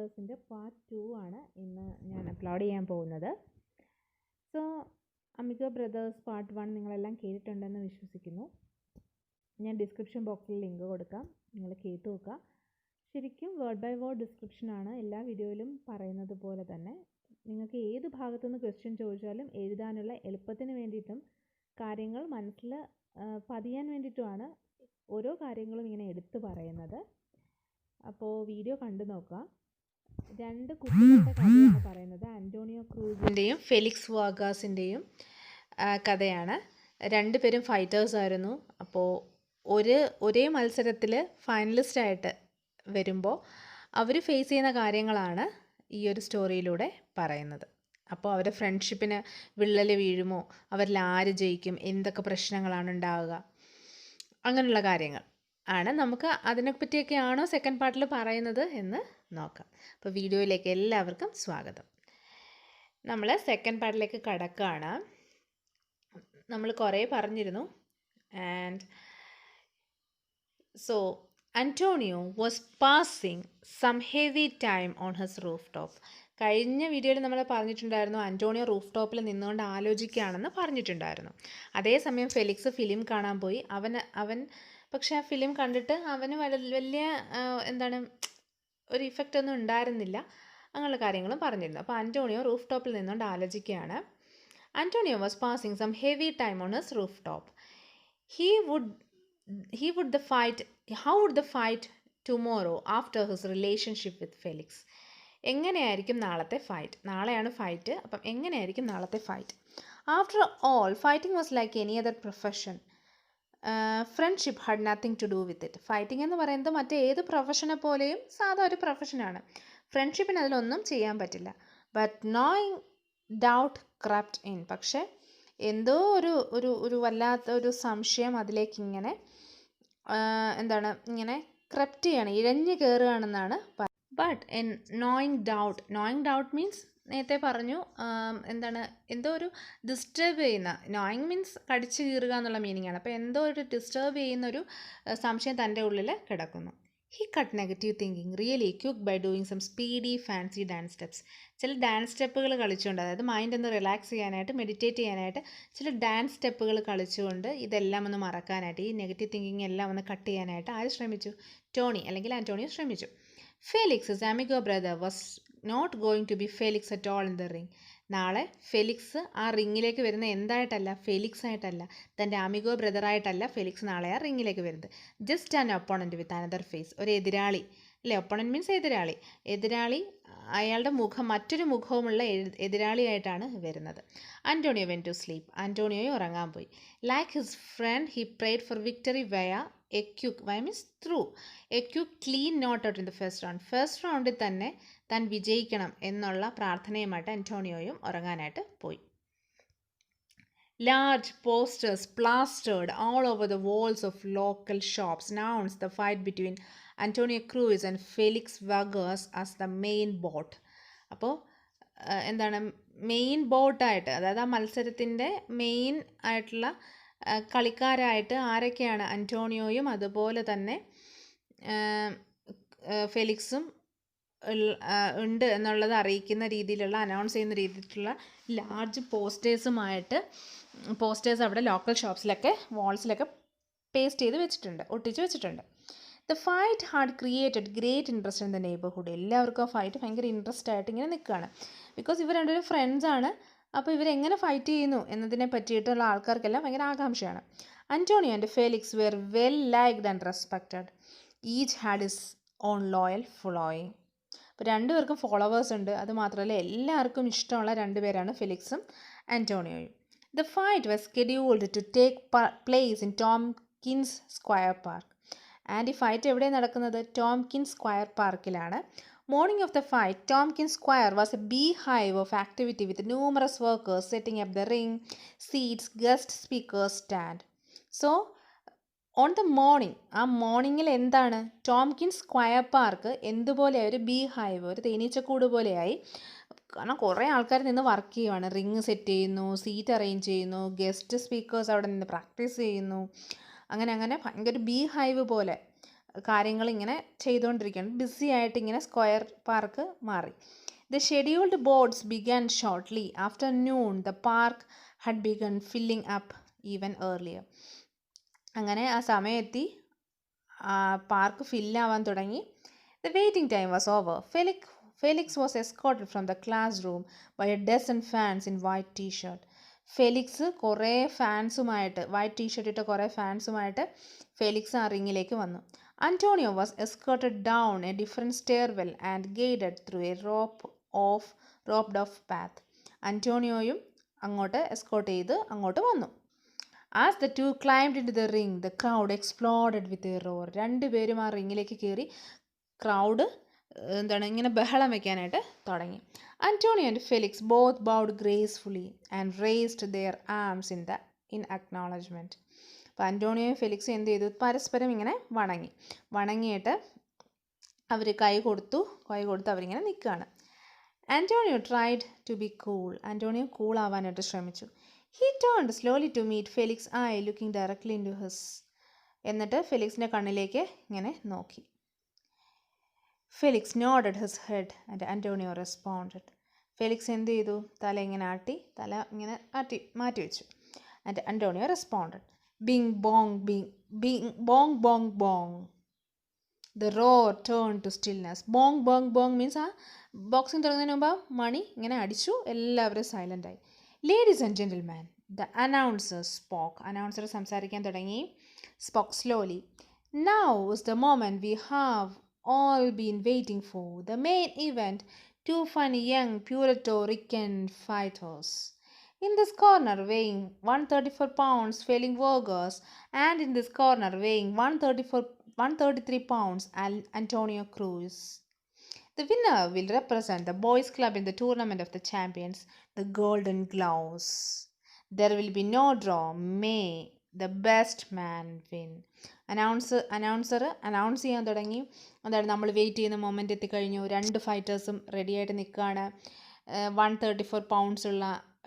ബ്രദേഴ്സിൻ്റെ part 2 ആണ് ഇന്ന് ഞാൻ അപ്ലോഡ് ചെയ്യാൻ പോകുന്നത്. സോ അമിഗോ ബ്രദേഴ്സ് പാർട്ട് 1 നിങ്ങളെല്ലാം കേട്ടിട്ടുണ്ടെന്ന് വിശ്വസിക്കുന്നു. ഞാൻ ഡിസ്ക്രിപ്ഷൻ ബോക്സിൽ ലിങ്ക് കൊടുക്കാം, നിങ്ങൾ കേട്ട് നോക്കുക. ശരിക്കും വേർഡ് ബൈ വേർഡ് ഡിസ്ക്രിപ്ഷനാണ് എല്ലാ വീഡിയോയിലും പറയുന്നത് പോലെ തന്നെ. നിങ്ങൾക്ക് ഏത് ഭാഗത്തുനിന്ന് ക്വസ്റ്റ്യൻ ചോദിച്ചാലും എഴുതാനുള്ള എളുപ്പത്തിന് വേണ്ടിയിട്ടും കാര്യങ്ങൾ മനസ്സിൽ പതിയാൻ വേണ്ടിയിട്ടുമാണ് ഓരോ കാര്യങ്ങളും ഇങ്ങനെ എടുത്തു പറയുന്നത്. അപ്പോൾ വീഡിയോ കണ്ടു നോക്കുക. രണ്ട് കുട്ടികളുടെ കഥയാണ് പറയുന്നത്. ആൻ്റോണിയോ ക്രൂസിൻ്റെയും ഫെലിക്സ് വാഗാസിൻ്റെയും കഥയാണ്. രണ്ടുപേരും ഫൈറ്റേഴ്സ് ആയിരുന്നു. അപ്പോൾ ഒരേ മത്സരത്തിൽ ഫൈനലിസ്റ്റായിട്ട് വരുമ്പോൾ അവർ ഫേസ് ചെയ്യുന്ന കാര്യങ്ങളാണ് ഈ ഒരു സ്റ്റോറിയിലൂടെ പറയുന്നത്. അപ്പോൾ അവരുടെ ഫ്രണ്ട്ഷിപ്പിന് വിള്ളൽ വീഴുമോ, അവരിൽ ആര് ജയിക്കും, എന്തൊക്കെ പ്രശ്നങ്ങളാണ് ഉണ്ടാവുക, അങ്ങനെയുള്ള കാര്യങ്ങൾ ആണ്. നമുക്ക് അതിനെപ്പറ്റിയൊക്കെയാണോ സെക്കൻഡ് പാർട്ടിൽ പറയുന്നത് എന്ന് നോക്കാം. അപ്പോൾ വീഡിയോയിലേക്ക് എല്ലാവർക്കും സ്വാഗതം. നമ്മൾ സെക്കൻഡ് പാർട്ടിലേക്ക് കടക്കുകയാണ്. നമ്മൾ കുറേ പറഞ്ഞിരുന്നു. And so Antonio was passing some heavy time on his rooftop. കഴിഞ്ഞ വീഡിയോയിൽ നമ്മൾ പറഞ്ഞിട്ടുണ്ടായിരുന്നു അന്റോണിയോ റൂഫ് ടോപ്പിൽ നിന്നുകൊണ്ട് ആലോചിക്കുകയാണെന്ന് പറഞ്ഞിട്ടുണ്ടായിരുന്നു. അതേസമയം ഫെലിക്സ് ഫിലിം കാണാൻ പോയി. അവൻ പക്ഷേ ആ ഫിലിം കണ്ടിട്ട് അവന് വലിയ ഒരു ഇഫക്റ്റ് ഒന്നും ഉണ്ടായിരുന്നില്ല. അങ്ങനെയുള്ള കാര്യങ്ങളും പറഞ്ഞിരുന്നു. അപ്പോൾ അന്റോണിയോ റൂഫ് ടോപ്പിൽ നിന്നുകൊണ്ട് ആലോചിക്കുകയാണ്. Antonio was passing some heavy time on his rooftop. How would the fight tomorrow after his relationship with Felix? എങ്ങനെയായിരിക്കും നാളത്തെ ഫൈറ്റ്? നാളെയാണ് ഫൈറ്റ്. അപ്പം എങ്ങനെയായിരിക്കും നാളത്തെ fight? After all fighting was like any other profession. Friendship had nothing to do with it. Fighting എന്ന് പറയുന്നത് മറ്റേ ഏത് പ്രൊഫഷനെ പോലെയും സാധാ ഒരു പ്രൊഫഷനാണ്. ഫ്രണ്ട്ഷിപ്പിന് അതിലൊന്നും ചെയ്യാൻ പറ്റില്ല. But knowing doubt crept in. പക്ഷേ എന്തോ ഒരു വല്ലാത്ത ഒരു സംശയം അതിലേക്ക് ഇങ്ങനെ ഇങ്ങനെ ക്രപ്റ്റ് ചെയ്യാണ്, ഇഴഞ്ഞു കയറുകയാണെന്നാണ്. But in knowing doubt means നേരത്തെ പറഞ്ഞു എന്തോ ഒരു ഡിസ്റ്റർബ് ചെയ്യുന്ന, നോയിങ് മീൻസ് കടിച്ചു കീറുക എന്നുള്ള മീനിങ് ആണ്. അപ്പോൾ എന്തോ ഒരു ഡിസ്റ്റർബ് ചെയ്യുന്നൊരു സംശയം തൻ്റെ ഉള്ളിൽ കിടക്കുന്നു. He cut negative thinking really quick by doing some speedy fancy dance steps. ചില ഡാൻസ് സ്റ്റെപ്പുകൾ കളിച്ചുകൊണ്ട്, അതായത് മൈൻഡ് ഒന്ന് റിലാക്സ് ചെയ്യാനായിട്ട്, മെഡിറ്റേറ്റ് ചെയ്യാനായിട്ട് ചില ഡാൻസ് സ്റ്റെപ്പുകൾ കളിച്ചുകൊണ്ട് ഇതെല്ലാം ഒന്ന് മറക്കാനായിട്ട്, ഈ നെഗറ്റീവ് തിങ്കിങ് എല്ലാം ഒന്ന് കട്ട് ചെയ്യാനായിട്ട് ആര് ശ്രമിച്ചു? ടോണി അല്ലെങ്കിൽ ആൻ്റോണിയോ ശ്രമിച്ചു. Felix Amigo brother was not going to be Felix at all in the ring. നാളെ ഫെലിക്സ് ആ റിങ്ങിലേക്ക് വരുന്ന എന്തായിട്ടല്ല, ഫെലിക്സ് ആയിട്ടല്ല, തൻ്റെ അമിഗോ ബ്രദറായിട്ടല്ല ഫെലിക്സ് നാളെ ആ റിങ്ങിലേക്ക് വരുന്നത്. Just an opponent with another face. ഒരു എതിരാളി അല്ലേ? ഒപ്പോണൻറ്റ് മീൻസ് എതിരാളി അയാളുടെ മറ്റൊരു മുഖവുമുള്ള എതിരാളിയായിട്ടാണ് വരുന്നത്. Antonio went to sleep. Antonio ഉറങ്ങാൻ പോയി. Like his friend he prayed for victory via a quick clean knock out in the first റൗണ്ടിൽ തന്നെ താൻ വിജയിക്കണം എന്നുള്ള പ്രാർത്ഥനയുമായിട്ട് അന്റോണിയോയും ഉറങ്ങാനായിട്ട് പോയി. Large posters plastered all over the walls of local shops announced the fight between Antonio Cruz and Felix Vargas as the main bout. അപ്പോൾ main ബോട്ടായിട്ട്, അതായത് ആ മത്സരത്തിൻ്റെ മെയിൻ ആയിട്ടുള്ള കളിക്കാരായിട്ട് ആരൊക്കെയാണ്? അന്റോണിയോയും അതുപോലെ തന്നെ ഫെലിക്സും ഉണ്ട് എന്നുള്ളത് അറിയിക്കുന്ന രീതിയിലുള്ള, അനൗൺസ് ചെയ്യുന്ന രീതിയിലുള്ള ലാർജ് പോസ്റ്റേഴ്സ് അവിടെ ലോക്കൽ ഷോപ്സിലൊക്കെ വാൾസിലൊക്കെ ഒട്ടിച്ച് വെച്ചിട്ടുണ്ട്. The fight had created great interest in the neighbourhood. എല്ലാവർക്കും ആ ഫൈറ്റ് ഭയങ്കര ഇൻട്രസ്റ്റ് ആയിട്ട് ഇങ്ങനെ നിൽക്കുകയാണ്. ബിക്കോസ് ഇവർ രണ്ടുപേരും ഫ്രണ്ട്സാണ്. അപ്പോൾ ഇവരെങ്ങനെ ഫൈറ്റ് ചെയ്യുന്നു എന്നതിനെ പറ്റിയിട്ടുള്ള ആൾക്കാർക്കെല്ലാം ഭയങ്കര ആകാംക്ഷയാണ്. Antonio and Felix were well liked and respected. Each had his own loyal following. അപ്പോൾ രണ്ടുപേർക്കും ഫോളോവേഴ്സ് ഉണ്ട്. അതുമാത്രമല്ല എല്ലാവർക്കും ഇഷ്ടമുള്ള രണ്ടുപേരാണ് ഫെലിക്സും ആൻ്റോണിയോയും. The fight was scheduled to take place in Tompkins Square Park. And ഈ ഫൈറ്റ് എവിടെയാണ് നടക്കുന്നത്? ടോംകിൻസ് സ്ക്വയർ പാർക്കിലാണ്. Morning of the fight Tompkins Square was a beehive of activity with numerous workers setting up the ring, seats, guest speakers stand. So on the morning, ആ മോർണിംഗിൽ എന്താണ്? Tompkins Square Park എന്തുപോലെയായി? ഒരു ബീഹൈവ്, ഒരു തേനീച്ചക്കൂട് പോലെയായി. കാരണം കുറേ ആൾക്കാർ നിന്ന് വർക്ക് ചെയ്യുവാണ്. റിങ് സെറ്റ് ചെയ്യുന്നു, സീറ്റ് അറേഞ്ച് ചെയ്യുന്നു, ഗസ്റ്റ് സ്പീക്കേഴ്സ് അവിടെ നിന്ന് പ്രാക്ടീസ് ചെയ്യുന്നു. അങ്ങനെ ഭയങ്കര ബീഹൈവ് പോലെ കാര്യങ്ങൾ ഇങ്ങനെ ചെയ്തുകൊണ്ടിരിക്കുകയാണ്. ബിസി ആയിട്ട് ഇങ്ങനെ സ്ക്വയർ പാർക്ക് മാറി. The scheduled boats began shortly after noon. The park had begun filling up even earlier. അങ്ങനെ ആ സമയമെത്തി, പാർക്ക് ഫില്ലാവാൻ തുടങ്ങി. The waiting time was over. Felix was escorted from the classroom by a dozen fans in white t-shirt. Felix കുറേ ഫാൻസുമായിട്ട്, white T shirt ഇട്ട കുറേ ഫാൻസുമായിട്ട് Felix ആ റിങ്ങിലേക്ക് വന്നു. Antonio was escorted down a different stairwell and guided through a roped off path. അന്റോണിയോയും അങ്ങോട്ട് escort ചെയ്ത് അങ്ങോട്ട് വന്നു. As the two climbed into the ring, the crowd exploded with a roar. രണ്ടുപേരും ആ റിങ്ങിലേക്ക് കയറി ക്രൗഡ് ഇങ്ങനെ ബഹളം വയ്ക്കാനായിട്ട് തുടങ്ങി. Antonio and Felix both bowed gracefully and raised their arms in acknowledgement. അപ്പോൾ അന്റോണിയോയും ഫെലിക്സും എന്ത് ചെയ്തു? പരസ്പരം ഇങ്ങനെ വണങ്ങിയിട്ട് അവർ കൈ കൊടുത്ത് അവരിങ്ങനെ നിൽക്കുകയാണ്. Antonio tried to be cool. Antonio cool ആവാനായിട്ട് ശ്രമിച്ചു. He turned slowly to meet Felix's eye, looking directly into his. എന്നിട്ട് ഫെലിക്സിൻ്റെ കണ്ണിലേക്ക് ഇങ്ങനെ നോക്കി. Felix nodded his head and Antonio responded. Felix എന്ത് ചെയ്തു? തല ഇങ്ങനെ മാറ്റി വെച്ചു. And Antonio responded. Bing bong bing, bing bong bong bong. The roar turned to stillness. Bong bong bong means ആ ബോക്സിംഗ് തുടങ്ങുന്നതിന് മുമ്പ് മണി ഇങ്ങനെ അടിച്ചു, എല്ലാവരും സൈലൻ്റ് ആയി. Ladies and gentlemen, the announcer spoke. Announcer സംസാരിക്കാൻ തുടങ്ങി. Spoke slowly. Now is the moment we have all been waiting for. The main event. Two funny young Puerto Rican fighters. In this corner weighing 134 pounds, Felix Vargas, and in this corner weighing 133 pounds, Antonio Cruz. The winner will represent the boys club in the tournament of the champions, the Golden Gloves. There will be no draw. May the best man win. Announcer announce ചെയ്യാൻ തുടങ്ങി. അതാണ് നമ്മൾ wait ചെയ്യുന്ന moment എത്തിക്കഴിഞ്ഞു. രണ്ട് ഫൈറ്റേഴ്സും റെഡിയായിട്ട് നിൽക്കുകയാണ്. 134 pounds ഉള്ള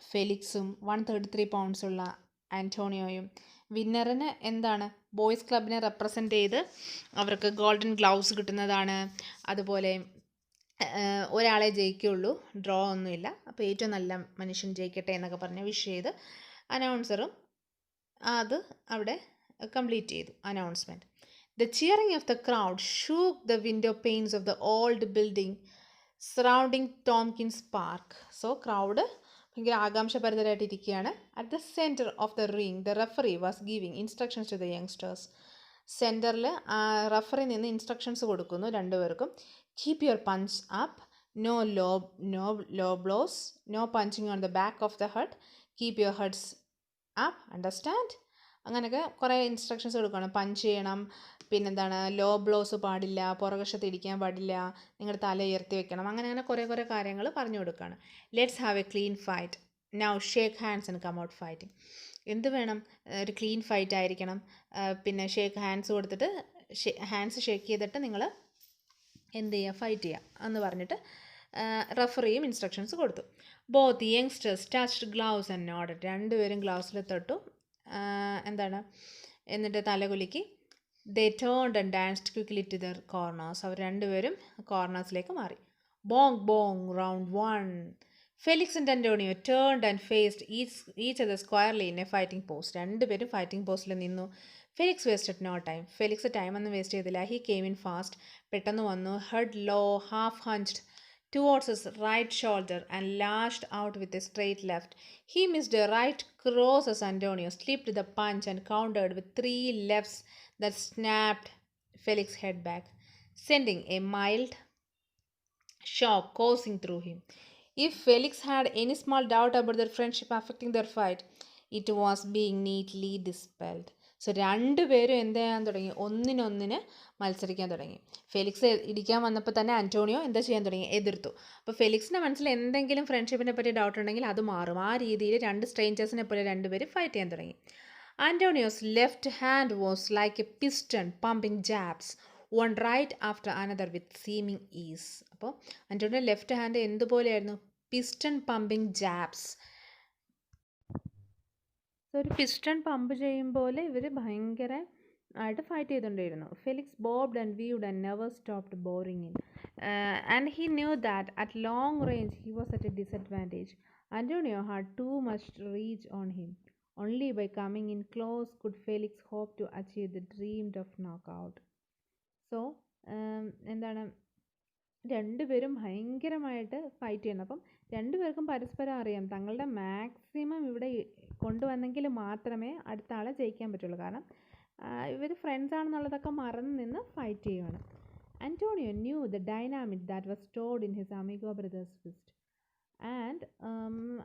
ഫെലിക്സും 133 പൗണ്ട്സ് ഉള്ള ആൻറ്റോണിയോയും. വിന്നറിന് എന്താണ്? ബോയ്സ് ക്ലബിനെ റെപ്രസെൻ്റ് ചെയ്ത് അവർക്ക് ഗോൾഡൻ ഗ്ലൗസ് കിട്ടുന്നതാണ്. അതുപോലെ ഒരാളെ ജയിക്കുള്ളൂ, ഡ്രോ ഒന്നുമില്ല. അപ്പോൾ ഏറ്റവും നല്ല മനുഷ്യൻ ജയിക്കട്ടെ എന്നൊക്കെ പറഞ്ഞ് വിഷ് ചെയ്ത് അനൗൺസറും അത് അവിടെ കംപ്ലീറ്റ് ചെയ്തു announcement. The cheering of the crowd shook the window panes of the old building surrounding Tompkins Park. So crowd ഭയങ്കര ആകാംക്ഷഭരിതരായിട്ടിരിക്കുകയാണ്. At the center of the ring, the referee was giving instructions to the youngsters. സെൻറ്ററിൽ referee നിന്ന് instructions കൊടുക്കുന്നു രണ്ടുപേർക്കും. Keep your punch up. No low blows. No punching on the back of the head. Keep your heads up. Understand? അങ്ങനെയൊക്കെ കുറേ instructions കൊടുക്കണം. Punch ചെയ്യണം, പിന്നെന്താണ്, law blows പാടില്ല, പുറകശത്ത് ഇടിക്കാൻ പാടില്ല, നിങ്ങളുടെ തല ഉയർത്തി വെക്കണം, അങ്ങനെ കുറേ കാര്യങ്ങൾ പറഞ്ഞു കൊടുക്കുകയാണ്. Let's have a clean fight. Now shake hands and come out fighting. എന്ത് വേണം? ഒരു ക്ലീൻ ഫൈറ്റ് ആയിരിക്കണം. പിന്നെ ഷേക്ക് ഹാൻഡ്സ് കൊടുത്തിട്ട് ഹാൻഡ്സ് ഷേക്ക് ചെയ്തിട്ട് നിങ്ങൾ എന്ത് ചെയ്യുക? ഫൈറ്റ് ചെയ്യുക എന്ന് പറഞ്ഞിട്ട് റഫറിയും ഇൻസ്ട്രക്ഷൻസ് കൊടുത്തു. Both youngsters touched gloves and nodded. രണ്ടുപേരും ഗ്ലൗസിൽ തൊട്ടു. എന്നിട്ട് തലകുലുക്കി. They turned and danced quickly to their corners. അവർ രണ്ടുപേരും കോർണേഴ്സിലേക്ക് മാറി. Bong bong round 1. Felix and Antonio turned and faced each other squarely in a fighting post. രണ്ടുപേരും ഫൈറ്റിംഗ് പോസ്റ്റിൽ നിന്നു. Felix wasted no time. Felix ടൈമൊന്നും വേസ്റ്റ് ചെയ്തില്ല. He came in fast. പെട്ടെന്ന് വന്നു. Head low, half hunched towards his right shoulder and lashed out with a straight left. He missed a right cross as Antonio slipped the punch and countered with 3 lefts that snapped Felix's head back, sending a mild shock coursing through him. If Felix had any small doubt about their friendship affecting their fight, it was being neatly dispelled. So രണ്ടുപേരും എന്ത് ചെയ്യാൻ തുടങ്ങി? ഒന്നിനൊന്നിന് മത്സരിക്കാൻ തുടങ്ങി. Felix ഇടിക്കാൻ വന്നപ്പോൾ തന്നെ Antonio എന്താ ചെയ്യാൻ തുടങ്ങി? എതിർത്തു. അപ്പോൾ ഫെലിക്സിൻ്റെ മനസ്സിൽ എന്തെങ്കിലും ഫ്രണ്ട്ഷിപ്പിനെ പറ്റി ഡൗട്ട് ഉണ്ടെങ്കിൽ അത് മാറും. ആ രീതിയിൽ രണ്ട് സ്ട്രേഞ്ചേഴ്സിനെ പോലെ രണ്ടുപേരും ഫൈറ്റ് ചെയ്യാൻ തുടങ്ങി. Antonio's left hand was like a piston pumping jabs one right after another with seeming ease. അപ്പോൾ അന്റോണിയോ ലെഫ്റ്റ് ഹാൻഡ് എന്തുപോലെയായിരുന്നു? Piston pumping jabs. ഒരു പിസ്റ്റൺ പമ്പ് ചെയ്യും പോലെ ഇവർ ഭയങ്കര ആയിട്ട് ഫൈറ്റ് ചെയ്തുകൊണ്ടിരുന്നു. Felix bobbed and weaved and never stopped boring in and he knew that at long range he was at a disadvantage. Antonio had too much reach on him. Only by coming in close could Felix hope to achieve the dreamed of knockout. So എന്താണ്, രണ്ടുപേരും ഭയങ്കരമായിട്ട് fight ചെയ്യുന്നു. അപ്പം രണ്ടുപേർക്കും പരസ്പരം അറിയാം തങ്ങളുടെ maximum ഇവിടെ കൊണ്ടുവന്നെങ്കിൽ മാത്രമേ അടുത്ത ആളെ ജയിക്കാൻ പറ്റുള്ളൂ. കാരണം ഇവർ ഫ്രണ്ട്സ് ആണെന്നുള്ളതൊക്കെ മറന്ന് നിന്ന് ഫൈറ്റ് ചെയ്യുകയാണ്. Antonio knew the dynamite that was stored in his amigo brother's fist. And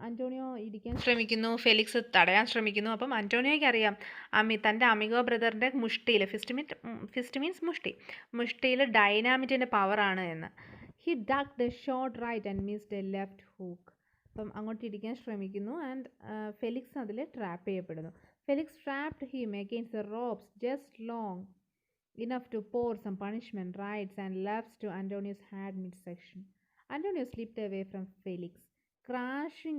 Antonio ഇടിക്കാൻ ശ്രമിക്കുന്നു, ഫെലിക്സ് തടയാൻ ശ്രമിക്കുന്നു. അപ്പം അന്റോണിയോയ്ക്ക് അറിയാം തൻ്റെ അമിഗോ ബ്രദറിൻ്റെ മുഷ്ടിയിൽ, ഫിസ്റ്റ് മീൻസ് മുഷ്ടിയിൽ ഡൈനാമിറ്റിൻ്റെ പവറാണ് എന്ന്. He ducked a short right and missed a left hook. അപ്പം അങ്ങോട്ട് ഇടിക്കാൻ ശ്രമിക്കുന്നു ആൻഡ് ഫെലിക്സ് അതിൽ ട്രാപ്പ് ചെയ്യപ്പെടുന്നു. Felix trapped him against the ropes just long enough to pour some punishment rights and lefts to Antonio's head midsection. Antonio slipped away from Felix, crashing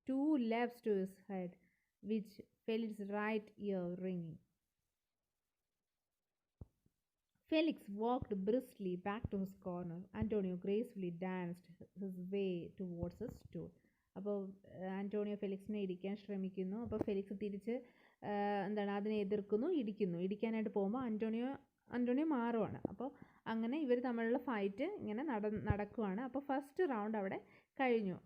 2 lefts to his head, which Felix's right ear ringing. Felix walked briskly back to his corner. Antonio gracefully danced his way towards his stool. അപ്പോൾ Antonio ഫെലിക്സിനെ ഇടിക്കാൻ ശ്രമിക്കുന്നു. അപ്പോൾ Felix തിരിച്ച് അതിനെ എതിർക്കുന്നു, ഇടിക്കാനായിട്ട് പോകുമ്പോൾ Antonio മാറുവാണ്. അപ്പോൾ അങ്ങനെ ഇവർ തമ്മിലുള്ള ഫൈറ്റ് ഇങ്ങനെ നടക്കുവാണ്. അപ്പോൾ ഫസ്റ്റ് റൗണ്ട് അവിടെ കഴിഞ്ഞു.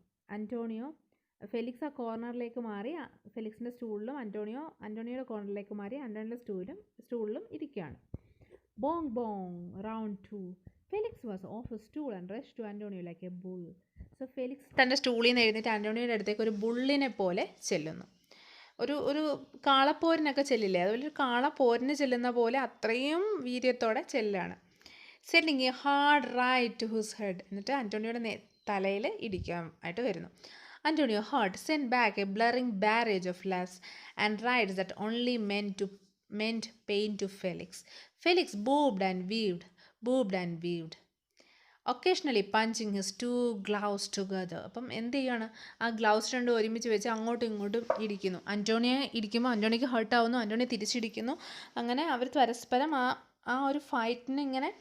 ഫെലിക്സ് ആ കോർണറിലേക്ക് മാറി, ഫെലിക്സിൻ്റെ സ്റ്റൂളിലും അന്റോണിയോയുടെ കോർണറിലേക്ക് മാറി അന്റോണിയോയുടെ സ്റ്റൂളിലും ഇരിക്കുകയാണ്. Bong bong, round 2. Felix was off a stool and rush to Antonio like a bull. So Felix തൻ്റെ സ്റ്റൂളിൽ നിന്ന് എഴുന്നേറ്റ് അന്റോണിയോയുടെ അടുത്തേക്ക് ഒരു ബുള്ളിനെ പോലെ ചെല്ലുന്നു. ഒരു കാളപ്പോരിനൊക്കെ ചെല്ലില്ലേ, അതുപോലെ ഒരു കാളപ്പോരിന് ചെല്ലുന്ന പോലെ അത്രയും വീര്യത്തോടെ ചെല്ലാണ്. സെല്ലിങ് a hard right to his head. എന്നിട്ട് അന്റോണിയോയുടെ തലയിൽ ഇടിക്കാനായിട്ട് വരുന്നു. Antonio heard sent back a blurring barrage of laughs and rides that only meant pain to Felix. Felix bobbed and weaved, occasionally punching his 2 gloves together. അപ്പം എന്ത് ചെയ്യാണ്, ആ gloves രണ്ടും ഒരുമിച്ച് വെച്ച് അങ്ങോട്ടും ഇങ്ങോട്ടും ഇടിക്കുന്നു. അന്റോണിയെ ഇടിക്കുമ്പോൾ അന്റോണിക്ക് ഹേർട്ട് ആവുന്നു, അന്റോണിയെ തിരിച്ചിടിക്കുന്നു. അങ്ങനെ അവർ പരസ്പരം ആ ഒരു ഫൈറ്റിന് ഇങ്ങനെ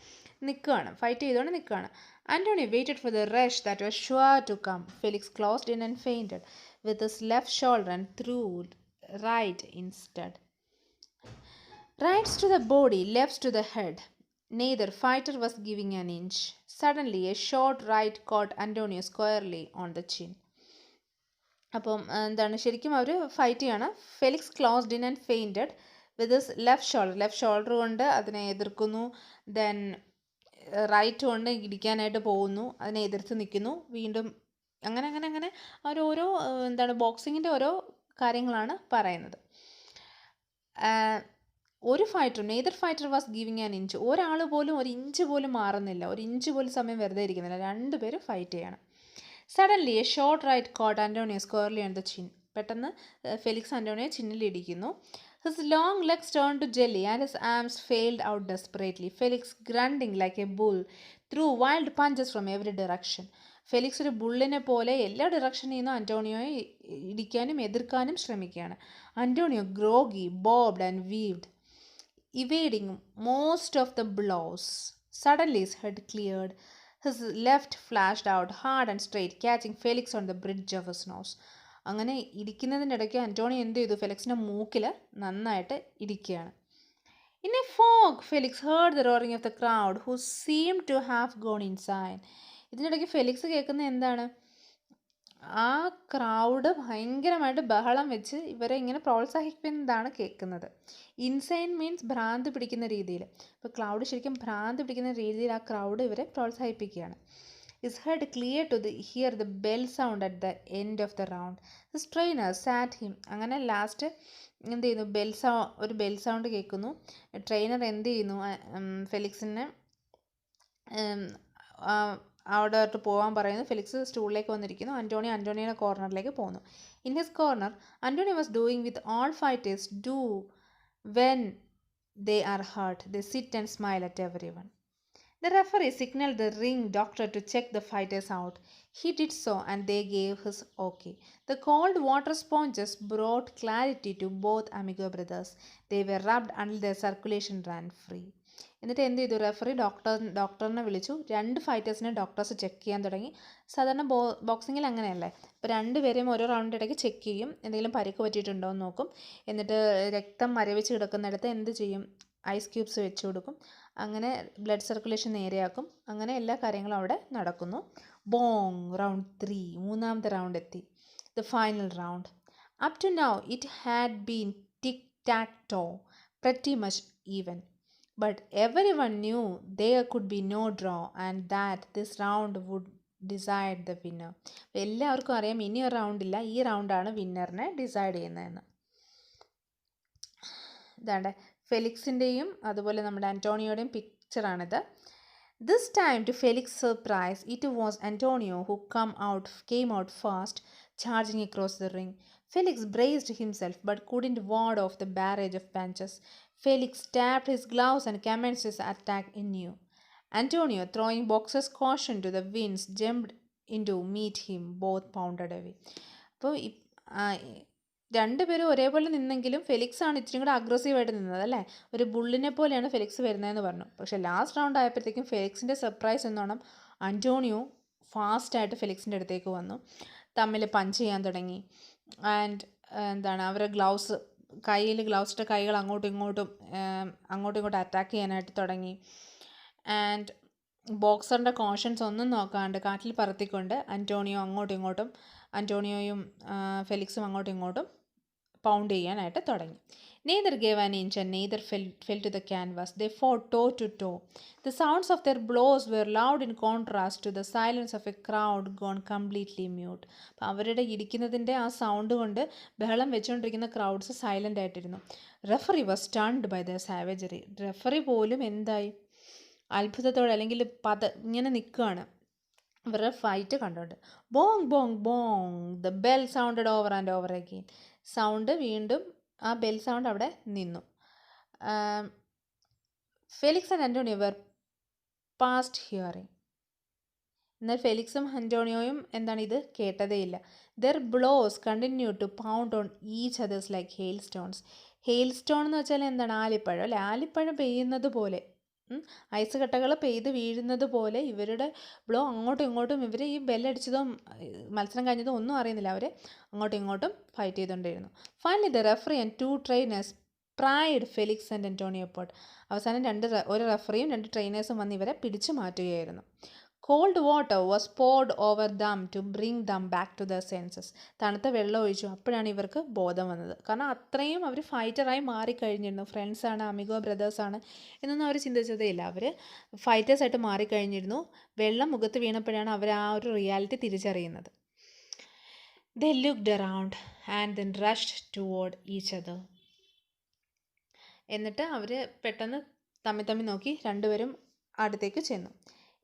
ഫൈറ്റ് ചെയ്തുകൊണ്ട് നിൽക്കുകയാണ്. Antonio waited for the rush that was sure to come. Felix closed in and fainted with his left shoulder and threw right instead. Rights to the body, lefts to the head. Neither fighter was giving an inch. Suddenly, a short right caught Antonio squarely on the chin. അപ്പം ശരിക്കും അവർ fight ചെയ്യാണ്. Felix closed in and ഫെയിൻറ്റഡ് with his left shoulder കൊണ്ട് അതിനെ എതിർക്കുന്നു. Then right കൊണ്ട് ഇടിക്കാനായിട്ട് പോകുന്നു, അതിനെ എതിർത്ത് നിൽക്കുന്നു. വീണ്ടും അങ്ങനെ ഓരോ ബോക്സിങ്ങിൻ്റെ ഓരോ കാര്യങ്ങളാണ് പറയുന്നത്. ഒരു ഫൈറ്ററും neither fighter was giving an inch. ഒരാൾ പോലും ഒരു ഇഞ്ച് പോലും മാറുന്നില്ല, ഒരു ഇഞ്ച് പോലും സമയം വെറുതെ ഇരിക്കുന്നില്ല, രണ്ടുപേരും ഫൈറ്റ് ചെയ്യണം. Suddenly a short right caught Antonio squarely on the chin. പെട്ടെന്ന് ഫെലിക്സ് ആൻറ്റോണിയോ ചിന്നിലിടിക്കുന്നു. His long legs turned to jelly and his arms failed out desperately. Felix, grunting like a bull, threw wild punches from every direction. Felix ഒരു ബുള്ളിനെ പോലെ എല്ലാ ഡിറക്ഷനിൽ നിന്നും അന്റോണിയോയെ ഇടിക്കാനും എതിർക്കാനും ശ്രമിക്കുകയാണ്. Antonio groggy, bobbed and weaved, evading most of the blows. Suddenly his head cleared. His left flashed out hard and straight, catching Felix on the bridge of his nose. അങ്ങനെ ഇടിക്കുന്നതിൻ്റെ ഇടയ്ക്ക് Antonio എന്ത് ചെയ്തു, ഫെലിക്സിൻ്റെ മൂക്കിൽ നന്നായിട്ട് ഇടിക്കുകയാണ്. In a fog, Felix heard the roaring of the crowd, who seemed to have gone inside. ഇതിനിടയ്ക്ക് Felix കേൾക്കുന്ന എന്താണ്, ആ ക്രൗഡ് ഭയങ്കരമായിട്ട് ബഹളം വെച്ച് ഇവരെ ഇങ്ങനെ പ്രോത്സാഹിപ്പിക്കുന്നതാണ് കേൾക്കുന്നത്. ഇൻസൈൻ മീൻസ് ഭ്രാന്ത് പിടിക്കുന്ന രീതിയിൽ. ഇപ്പോൾ ക്രൗഡ് ശരിക്കും ഭ്രാന്ത് പിടിക്കുന്ന രീതിയിൽ ആ ക്രൗഡ് ഇവരെ പ്രോത്സാഹിപ്പിക്കുകയാണ്. His head clear to hear the bell sound at the end of the round. His trainer sat him. അങ്ങനെ ലാസ്റ്റ് എന്ത് ചെയ്യുന്നു, ഒരു ബെൽ സൗണ്ട് കേൾക്കുന്നു. ട്രെയിനർ എന്ത് ചെയ്യുന്നു, ഫെലിക്സിനെ അവിടോട്ട് പോകാൻ പറയുന്നു. ഫെലിക്സ് സ്റ്റൂളിലേക്ക് വന്നിരിക്കുന്നു. അന്റോണിയോയുടെ കോർണറിലേക്ക് പോകുന്നു. In his corner Antonio was doing with all fighters do when they are hurt. They sit and smile at everyone. The referee signaled the ring doctor to check the fighters out. He did so and they gave his okay. The cold water sponges brought clarity to both Amigo brothers. They were rubbed until their circulation ran free. എന്നിട്ട് എന്ത് ചെയ്തു? Referee ഡോക്ടറിനെ വിളിച്ചു. രണ്ട് ഫൈറ്റേഴ്സിനെ doctors check ചെയ്യാൻ തുടങ്ങി. സാധാരണ ബോക്സിങ്ങിൽ അങ്ങനെയല്ലേ, ഇപ്പോൾ രണ്ടുപേരെയും ഓരോ റൗണ്ട് ഇടയ്ക്ക് ചെക്ക് ചെയ്യും, എന്തെങ്കിലും പരിക്ക് പറ്റിയിട്ടുണ്ടോ എന്ന് നോക്കും. എന്നിട്ട് രക്തം മരവിച്ച് കിടക്കുന്നിടത്ത് എന്ത് ചെയ്യും? ഐസ് ക്യൂബ്സ് വെച്ച് കൊടുക്കും. അങ്ങനെ ബ്ലഡ് സർക്കുലേഷൻ നേരെയാക്കും. അങ്ങനെ എല്ലാ കാര്യങ്ങളും അവിടെ നടക്കുന്നു. ബോങ്, റൗണ്ട് 3, മൂന്നാമത്തെ റൗണ്ട് എത്തി. The final round. Up to now it had been tic tac toe, pretty much even. But everyone knew there could be no draw and that this round would decide the winner. എല്ലാവർക്കും അറിയാം ഇനി ഒരു റൗണ്ടില്ല, ഈ റൗണ്ടാണ് വിന്നറിനെ decide ചെയ്യുന്നതെന്ന്. ഇതാണ്ട് ഫെലിക്സിൻ്റെയും അതുപോലെ നമ്മുടെ അന്റോണിയോയുടെയും പിക്ചറാണിത്. This time, to Felix's surprise, it was Antonio who came out fast, charging across the ring. Felix braced himself but couldn't ward off the barrage of punches. Felix tapped his gloves and commenced his attack anew. Antonio, throwing boxer's caution to the winds, jumped in to meet him. Both pounded away. അപ്പോൾ രണ്ടുപേരും ഒരേപോലെ നിന്നെങ്കിലും Felix ആണ് ഇച്ചിരി കൂടെ അഗ്രസീവായിട്ട് നിന്നത് അല്ലേ. ഒരു ബുള്ളിനെ പോലെയാണ് ഫെലിക്സ് വരുന്നതെന്ന് പറഞ്ഞു. പക്ഷേ ലാസ്റ്റ് റൗണ്ട് ആയപ്പോഴത്തേക്കും ഫെലിക്സിൻ്റെ സർപ്രൈസ് എന്നോണം അന്റോണിയോ ഫാസ്റ്റായിട്ട് ഫെലിക്സിൻ്റെ അടുത്തേക്ക് വന്നു. തമ്മിൽ പഞ്ച് ചെയ്യാൻ തുടങ്ങി. ആൻഡ് അവരുടെ ഗ്ലൗസിൻ്റെ കൈകൾ അങ്ങോട്ടും ഇങ്ങോട്ടും അറ്റാക്ക് ചെയ്യാനായിട്ട് തുടങ്ങി. ആൻഡ് ബോക്സറിൻ്റെ കോഷൻസ് ഒന്നും നോക്കാണ്ട് കാറ്റിൽ പറത്തിക്കൊണ്ട് അന്റോണിയോയും ഫെലിക്സും അങ്ങോട്ടും ഇങ്ങോട്ടും പൗണ്ട് ചെയ്യാനായിട്ട് തുടങ്ങി. Neither gave an inch and neither fell to the canvas. They fought toe to toe. The sounds of their blows were loud in contrast to the silence of a crowd gone completely mute. അപ്പോൾ അവരുടെ ഇടിക്കുന്നതിൻ്റെ ആ sound കൊണ്ട് ബഹളം വെച്ചുകൊണ്ടിരിക്കുന്ന crowds silent ആയിട്ടിരുന്നു. Referee was stunned by the savagery. Referee പോലും എന്തായി? അത്ഭുതത്തോടെ അല്ലെങ്കിൽ ഇങ്ങനെ നിൽക്കുകയാണ് ഇവരുടെ ഫൈറ്റ് കണ്ടുകൊണ്ട്. Bong bong bong, the bell sounded over and over again. Sound വീണ്ടും ആ ബെൽ സൗണ്ട് അവിടെ നിന്നു. Felix and Antonio were past hearing. എന്നാൽ ഫെലിക്സും അന്റോണിയോയും ഇത് കേട്ടതേയില്ല. Their blows continue to pound on each others like hail stones. Hail stone എന്ന് വെച്ചാൽ എന്താണ്? ആലിപ്പഴം അല്ലേ. ആലിപ്പഴം പെയ്യുന്നത് പോലെ, ഐസ് കട്ടകൾ പെയ്ത് വീഴുന്നത് പോലെ ഇവരുടെ ബ്ലോ അങ്ങോട്ടും ഇങ്ങോട്ടും. ഇവർ ഈ ബെല്ലടിച്ചതും മത്സരം കഴിഞ്ഞതും ഒന്നും അറിയുന്നില്ല. അവർ അങ്ങോട്ടും ഇങ്ങോട്ടും ഫൈറ്റ് ചെയ്തുകൊണ്ടിരുന്നു. Finally the referee and 2 trainers pried Felix and Antonio apart. അവസാനം ഒരു റെഫറിയും 2 ട്രെയിനേഴ്സും വന്ന് ഇവരെ പിടിച്ചു മാറ്റുകയായിരുന്നു. Cold water was poured over them to bring them back to the senses. തണുത്ത വെള്ളം ഒഴിച്ചു. അപ്പോഴാണ് ഇവർക്ക് ബോധം വന്നത്. കാരണം അത്രയും അവർ ഫൈറ്ററായി മാറിക്കഴിഞ്ഞിരുന്നു. ഫ്രണ്ട്സാണ്, അമിഗോ ബ്രദേഴ്സാണ് എന്നൊന്നും അവർ ചിന്തിച്ചതേ ഇല്ല. അവർ ഫൈറ്റേഴ്സായിട്ട് മാറിക്കഴിഞ്ഞിരുന്നു. വെള്ളം മുഖത്ത് വീണപ്പോഴാണ് അവർ ആ ഒരു റിയാലിറ്റി തിരിച്ചറിയുന്നത്. They looked around and then rushed toward each other. എന്നിട്ട് അവർ പെട്ടെന്ന് തമ്മിൽ നോക്കി രണ്ടുപേരും അടുത്തേക്ക് ചെന്നു.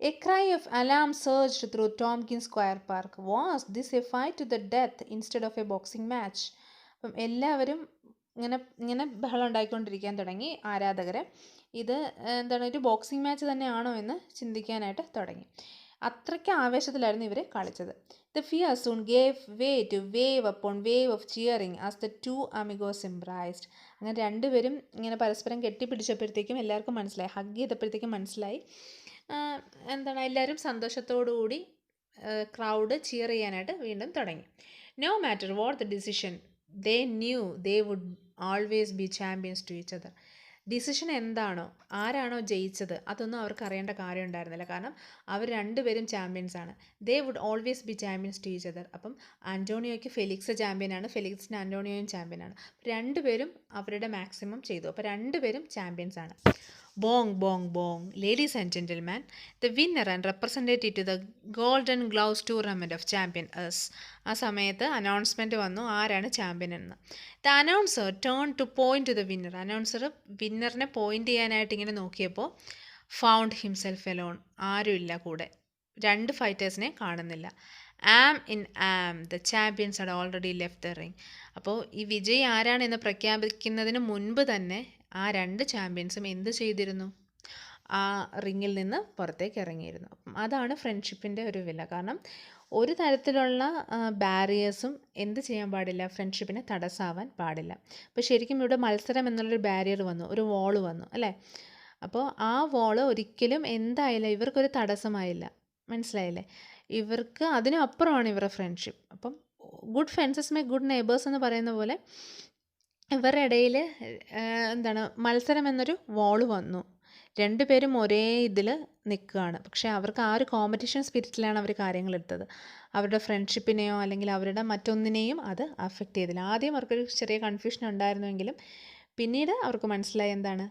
A cry of alarm surged through Tompkins Square Park. Was this a fight to the death instead of a boxing match? അപ്പം എല്ലാവരും ഇങ്ങനെ ബഹളം ഉണ്ടായിക്കൊണ്ടിരിക്കാൻ തുടങ്ങി. ആരാധകർ ഇത് ഒരു ബോക്സിംഗ് മാച്ച് തന്നെയാണോ എന്ന് ചിന്തിക്കാനായിട്ട് തുടങ്ങി. അത്രയ്ക്ക് ആവേശത്തിലായിരുന്നു ഇവർ കളിച്ചത്. The fear soon gave way to wave upon wave of cheering as the 2 amigos embraced. അങ്ങനെ രണ്ടുപേരും ഇങ്ങനെ പരസ്പരം കെട്ടിപ്പിടിച്ചപ്പോഴത്തേക്കും എല്ലാവർക്കും മനസ്സിലായി, ഹഗ് ചെയ്തപ്പോഴത്തേക്കും മനസ്സിലായി എല്ലാവരും സന്തോഷത്തോടുകൂടി ക്രൗഡ് ചിയർ ചെയ്യാനായിട്ട് വീണ്ടും തുടങ്ങി. No matter what the decision, they knew they would always be champions to each other. Decision എന്താണോ, ആരാണോ ജയിച്ചത്, അതൊന്നും അവർക്ക് അറിയേണ്ട കാര്യം ഉണ്ടായിരുന്നില്ല. കാരണം അവർ രണ്ടുപേരും ചാമ്പ്യൻസാണ്. They would always be champions to each other. അപ്പം അന്റോണിയോയ്ക്ക് ഫെലിക്സ് ചാമ്പ്യനാണ്, ഫെലിക്സിന് അന്റോണിയോയും ചാമ്പ്യനാണ്. രണ്ടുപേരും അവരുടെ മാക്സിമം ചെയ്തു. അപ്പോൾ രണ്ടുപേരും ചാമ്പ്യൻസാണ്. Bong, bong, bong. Ladies and gentlemen, the winner and representative to the Golden Gloves Tournament of Champion is. ആ സമയത്ത് അനൗൺസ്മെൻറ്റ് വന്നു ആരാണ് ചാമ്പ്യൻ എന്ന്. The announcer turn to point to the winner. Announcer വിന്നറിനെ പോയിന്റ് ചെയ്യാനായിട്ട് ഇങ്ങനെ നോക്കിയപ്പോൾ ഫൗണ്ട് ഹിംസെൽഫ് എലോൺ. ആരുമില്ല കൂടെ. 2 ഫൈറ്റേഴ്സിനെ കാണുന്നില്ല. The champions had already left the ring. അപ്പോൾ ഈ വിജയി ആരാണെന്ന് പ്രഖ്യാപിക്കുന്നതിന് മുൻപ് തന്നെ ആ 2 ചാമ്പ്യൻസും എന്ത് ചെയ്തിരുന്നു? ആ റിങ്ങിൽ നിന്ന് പുറത്തേക്ക് ഇറങ്ങിയിരുന്നു. അപ്പം അതാണ് ഫ്രണ്ട്ഷിപ്പിൻ്റെ ഒരു വില. കാരണം ഒരു തരത്തിലുള്ള ബാരിയേഴ്സും എന്ത് ചെയ്യാൻ പാടില്ല, ഫ്രണ്ട്ഷിപ്പിനെ തടസ്സമാവാൻ പാടില്ല. അപ്പോൾ ശരിക്കും ഇവിടെ മത്സരം എന്നുള്ളൊരു ബാരിയർ വന്നു, ഒരു വോള് വന്നു അല്ലേ. അപ്പോൾ ആ വോള് ഒരിക്കലും എന്തായാലും ഇവർക്കൊരു തടസ്സമായില്ല. മനസ്സിലായില്ലേ? ഇവർക്ക് അതിനും അപ്പുറമാണ് ഇവരുടെ ഫ്രണ്ട്ഷിപ്പ്. അപ്പം ഗുഡ് ഫ്രണ്ട്സസ് മേക്ക് ഗുഡ് നെയ്ബേഴ്സ് എന്ന് പറയുന്ന പോലെ ഇവരുടെ ഇടയിൽ എന്താണ്, മത്സരം എന്നൊരു വോള് വന്നു. രണ്ടുപേരും ഒരേ ഇതിൽ നിൽക്കുകയാണ്. പക്ഷേ അവർക്ക് ആ ഒരു കോമ്പറ്റീഷൻ സ്പിരിറ്റിലാണ് അവർ കാര്യങ്ങളെടുത്തത്. അവരുടെ ഫ്രണ്ട്ഷിപ്പിനെയോ അല്ലെങ്കിൽ അവരുടെ മറ്റൊന്നിനെയും അത് അഫക്റ്റ് ചെയ്തില്ല. ആദ്യം അവർക്കൊരു ചെറിയ കൺഫ്യൂഷൻ ഉണ്ടായിരുന്നുവെങ്കിലും പിന്നീട് അവർക്ക് മനസ്സിലായി എന്താണ്,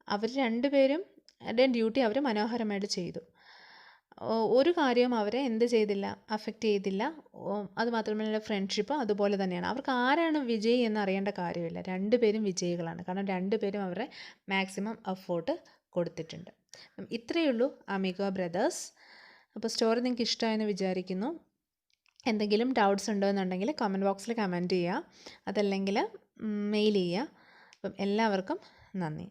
അവർ രണ്ടുപേരും ഡ്യൂട്ടി അവർ മനോഹരമായിട്ട് ചെയ്തു. ഒരു കാര്യവും അവരെ എന്ത് ചെയ്തില്ല, അഫക്റ്റ് ചെയ്തില്ല. അതുമാത്രമല്ല ഫ്രണ്ട്ഷിപ്പ് അതുപോലെ തന്നെയാണ്. അവർക്ക് ആരാണ് വിജയി എന്ന് അറിയേണ്ട കാര്യമില്ല. രണ്ടുപേരും വിജയികളാണ്. കാരണം രണ്ടുപേരും അവരുടെ മാക്സിമം എഫേർട്ട് കൊടുത്തിട്ടുണ്ട്. ഇത്രയേ ഉള്ളൂ അമിഗോ ബ്രദേഴ്സ്. അപ്പോൾ സ്റ്റോറി നിങ്ങൾക്ക് ഇഷ്ടമായെന്ന് വിചാരിക്കുന്നു. എന്തെങ്കിലും ഡൗട്ട്സ് ഉണ്ടോ എന്നുണ്ടെങ്കിൽ കമൻറ്റ് ബോക്സിൽ കമൻറ്റ് ചെയ്യുക, അതല്ലെങ്കിൽ മെയിൽ ചെയ്യുക. അപ്പം എല്ലാവർക്കും നന്ദി.